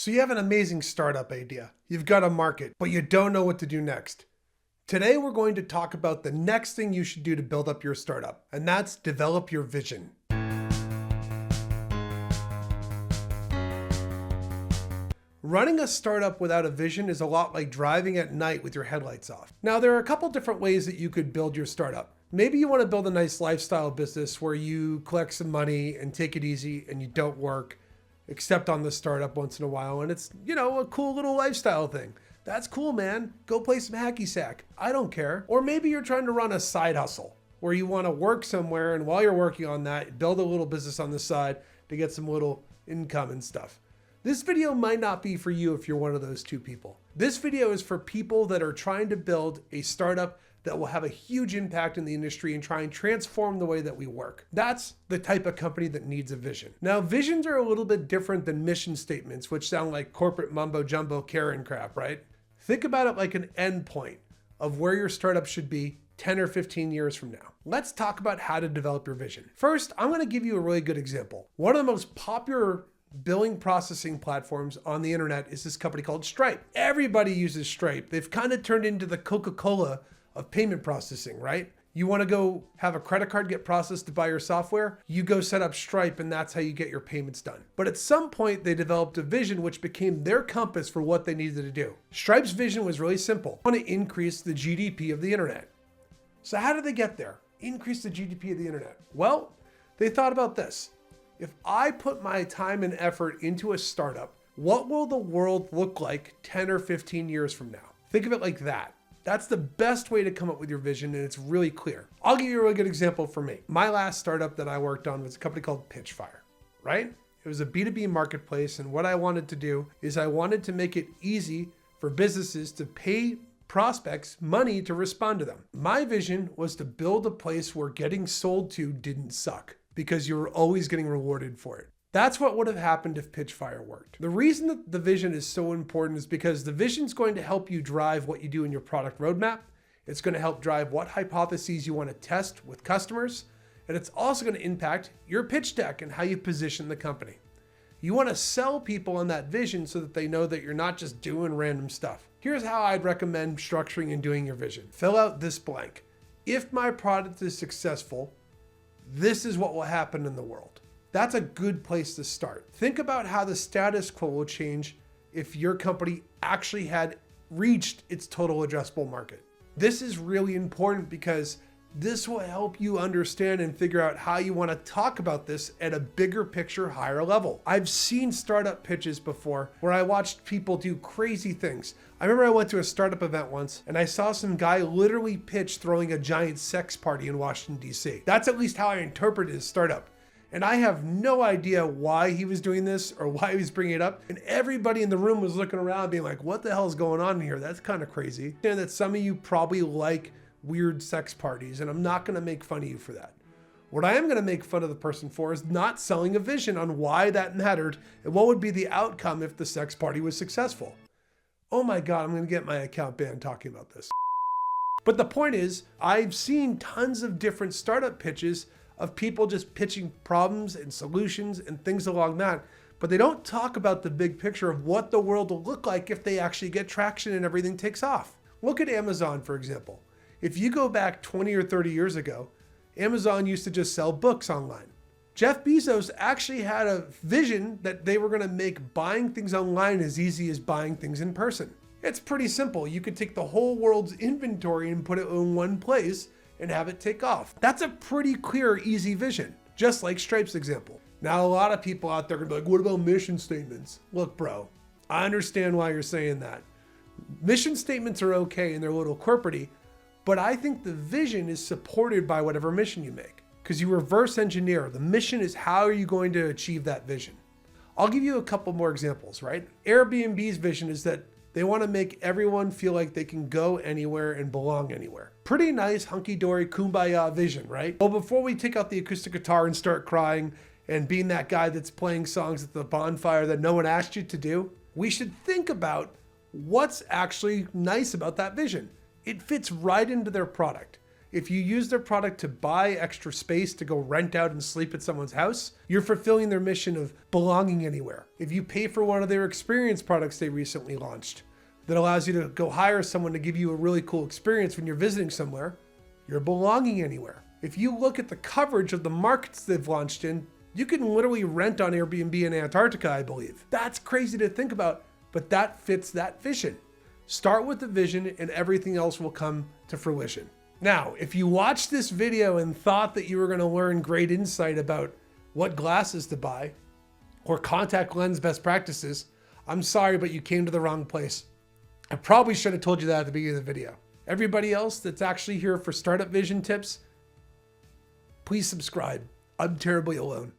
So you have an amazing startup idea. You've got a market, but you don't know what to do next. Today, we're going to talk about the next thing you should do to build up your startup, and that's develop your vision. Running a startup without a vision is a lot like driving at night with your headlights off. Now, there are a couple different ways that you could build your startup. Maybe you want to build a nice lifestyle business where you collect some money and take it easy and you don't work, except on the startup once in a while. And it's, a cool little lifestyle thing. That's cool, man. Go play some hacky sack. I don't care. Or maybe you're trying to run a side hustle where you want to work somewhere, and while you're working on that, build a little business on the side to get some little income and stuff. This video might not be for you if you're one of those two people. This video is for people that are trying to build a startup that will have a huge impact in the industry and try and transform the way that we work. That's the type of company that needs a vision. Now, visions are a little bit different than mission statements, which sound like corporate mumbo jumbo Karen crap, right? Think about it like an endpoint of where your startup should be 10 or 15 years from now. Let's talk about how to develop your vision. First, I'm going to give you a really good example. One of the most popular billing processing platforms on the internet is this company called Stripe. Everybody uses Stripe. They've kind of turned into the Coca-Cola of payment processing, right? You want to go have a credit card get processed to buy your software, you go set up Stripe, and that's how you get your payments done. But at some point, they developed a vision which became their compass for what they needed to do. Stripe's vision was really simple. They want to increase the GDP of the internet. So how did they get there? Increase the GDP of the internet. Well, they thought about this. If I put my time and effort into a startup, what will the world look like 10 or 15 years from now? Think of it like that. That's the best way to come up with your vision, and it's really clear. I'll give you a really good example for me. My last startup that I worked on was a company called Pitchfire, right? It was a B2B marketplace, and what I wanted to do is I wanted to make it easy for businesses to pay prospects money to respond to them. My vision was to build a place where getting sold to didn't suck, because you were always getting rewarded for it. That's what would have happened if Pitchfire worked. The reason that the vision is so important is because the vision is going to help you drive what you do in your product roadmap. It's going to help drive what hypotheses you want to test with customers. And it's also going to impact your pitch deck and how you position the company. You want to sell people on that vision so that they know that you're not just doing random stuff. Here's how I'd recommend structuring and doing your vision. Fill out this blank. If my product is successful, this is what will happen in the world. That's a good place to start. Think about how the status quo will change if your company actually had reached its total addressable market. This is really important because this will help you understand and figure out how you want to talk about this at a bigger picture, higher level. I've seen startup pitches before where I watched people do crazy things. I remember I went to a startup event once and I saw some guy literally pitch throwing a giant sex party in Washington, D.C. That's at least how I interpreted his startup. And I have no idea why he was doing this or why he was bringing it up. And everybody in the room was looking around being like, what the hell is going on here? That's kind of crazy. And that some of you probably like weird sex parties, and I'm not going to make fun of you for that. What I am going to make fun of the person for is not selling a vision on why that mattered and what would be the outcome if the sex party was successful. Oh my God, I'm going to get my account banned talking about this. But the point is, I've seen tons of different startup pitches of people just pitching problems and solutions and things along that, but they don't talk about the big picture of what the world will look like if they actually get traction and everything takes off. Look at Amazon, for example. If you go back 20 or 30 years ago, Amazon used to just sell books online. Jeff Bezos actually had a vision that they were going to make buying things online as easy as buying things in person. It's pretty simple. You could take the whole world's inventory and put it in one place and have it take off. That's a pretty clear, easy vision, just like Stripe's example. Now, a lot of people out there are gonna be like, what about mission statements? Look, bro, I understand why you're saying that. Mission statements are okay and they're a little corporate-y, but I think the vision is supported by whatever mission you make, because you reverse engineer. The mission is how are you going to achieve that vision? I'll give you a couple more examples, right? Airbnb's vision is that they want to make everyone feel like they can go anywhere and belong anywhere. Pretty nice, hunky-dory, kumbaya vision, right? Well, before we take out the acoustic guitar and start crying and being that guy that's playing songs at the bonfire that no one asked you to do, we should think about what's actually nice about that vision. It fits right into their product. If you use their product to buy extra space to go rent out and sleep at someone's house, you're fulfilling their mission of belonging anywhere. If you pay for one of their experience products they recently launched that allows you to go hire someone to give you a really cool experience when you're visiting somewhere, you're belonging anywhere. If you look at the coverage of the markets they've launched in, you can literally rent on Airbnb in Antarctica, I believe. That's crazy to think about, but that fits that vision. Start with the vision and everything else will come to fruition. Now, if you watched this video and thought that you were going to learn great insight about what glasses to buy or contact lens best practices, I'm sorry, but you came to the wrong place. I probably should have told you that at the beginning of the video. Everybody else that's actually here for startup vision tips, please subscribe. I'm terribly alone.